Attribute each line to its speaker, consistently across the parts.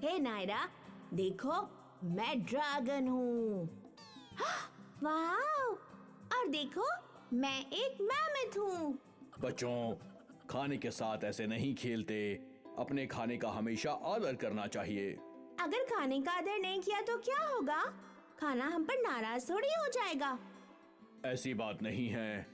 Speaker 1: हे नायरा, देखो मैं ड्रैगन हूँ। वाह! और देखो मैं एक मैमथ हूँ।
Speaker 2: बच्चों, खाने के साथ ऐसे नहीं खेलते। अपने खाने का हमेशा आदर करना चाहिए।
Speaker 1: अगर खाने का आदर नहीं किया तो क्या होगा? खाना हम पर नाराज थोड़ी हो जाएगा।
Speaker 2: ऐसी बात नहीं है।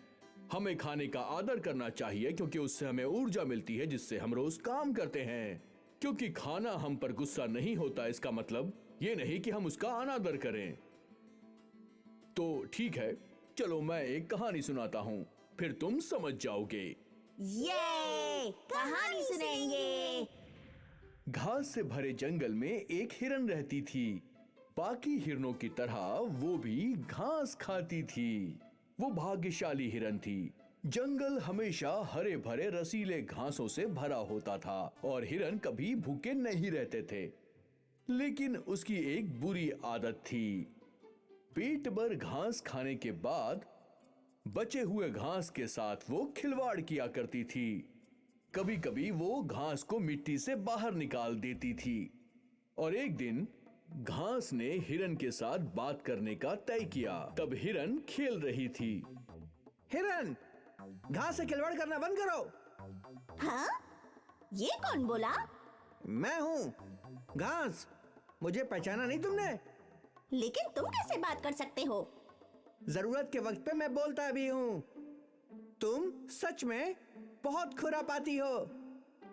Speaker 2: हमें खाने का आदर करना चाहिए क्योंकि उससे हमें ऊर्जा मिलती है जिससे हम रोज काम करते हैं। क्योंकि खाना हम पर गुस्सा नहीं होता, इसका मतलब ये नहीं कि हम उसका अनादर करें। तो ठीक है, चलो मैं एक कहानी सुनाता हूँ, फिर तुम समझ जाओगे।
Speaker 1: ये कहानी सुनेंगे।
Speaker 2: घास से भरे जंगल में एक हिरन रहती थी। बाकी हिरनों की तरह वो भी घास खाती थी। वो भाग्यशाली हिरन थी। जंगल हमेशा हरे भरे रसीले घासों से भरा होता था और हिरन कभी भूखे नहीं रहते थे। लेकिन उसकी एक बुरी आदत थी। पेट भर घास खाने के बाद बचे हुए घास के साथ वो खिलवाड़ किया करती थी। कभी कभी वो घास को मिट्टी से बाहर निकाल देती थी। और एक दिन घास ने हिरन के साथ बात करने का तय किया। तब हिरन खेल रही थी।
Speaker 3: हिरन, घास से खिलवाड़ करना बंद करो।
Speaker 1: हाँ? ये कौन बोला?
Speaker 3: मैं हूँ घास। मुझे पहचाना नहीं तुमने?
Speaker 1: लेकिन तुम कैसे बात कर सकते हो?
Speaker 3: जरूरत के वक्त पे मैं बोलता भी हूँ। तुम सच में बहुत खुरापाती हो।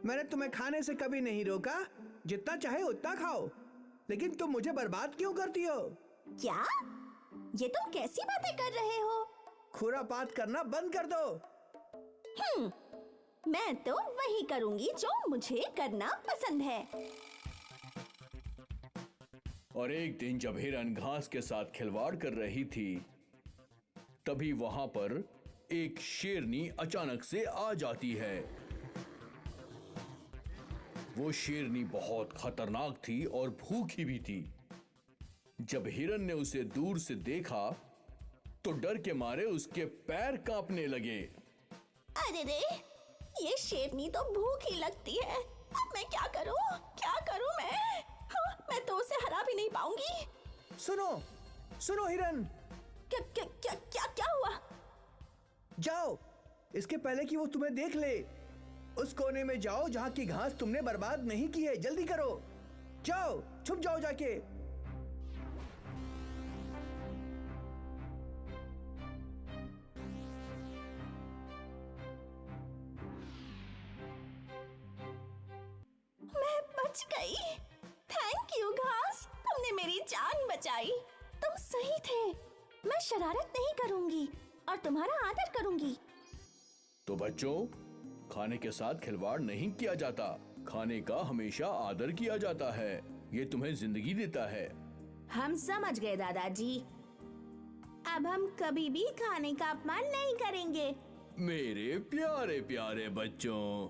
Speaker 3: मैंने तुम्हें खाने से कभी नहीं रोका। जितना चाहे उतना खाओ, लेकिन तुम मुझे बर्बाद क्यों करती हो?
Speaker 1: क्या? ये तुम कैसी बातें कर रहे हो?
Speaker 3: खुरापात करना बंद कर दो।
Speaker 1: मैं तो वही करूंगी जो मुझे करना पसंद है।
Speaker 2: और एक दिन जब हिरन घास के साथ खिलवाड़ कर रही थी, तभी वहां पर एक शेरनी अचानक से आ जाती है। वो शेरनी बहुत खतरनाक थी और भूखी भी थी। जब हिरन ने उसे दूर से देखा तो डर के मारे उसके पैर कांपने लगे।
Speaker 1: अरे रे, ये शेरनी तो भूखी लगती है। अब मैं क्या करूं? क्या करूं मैं? मैं तो उसे हरा भी नहीं पाऊंगी।
Speaker 3: सुनो सुनो हिरन,
Speaker 1: क्या क्या क्या क्या क्या हुआ?
Speaker 3: जाओ, इसके पहले कि वो तुम्हें देख ले। उस कोने में जाओ जहां की घास तुमने बर्बाद नहीं की है। जल्दी करो, जाओ, छुप जाओ जाके।
Speaker 1: मैं बच गई। थैंक यू घास, तुमने मेरी जान बचाई। तुम सही थे। मैं शरारत नहीं करूंगी और तुम्हारा आदर करूंगी।
Speaker 2: तो बच्चों, खाने के साथ खिलवाड़ नहीं किया जाता। खाने का हमेशा आदर किया जाता है। ये तुम्हें जिंदगी देता है।
Speaker 1: हम समझ गए दादाजी। अब हम कभी भी खाने का अपमान नहीं करेंगे।
Speaker 2: मेरे प्यारे प्यारे बच्चों।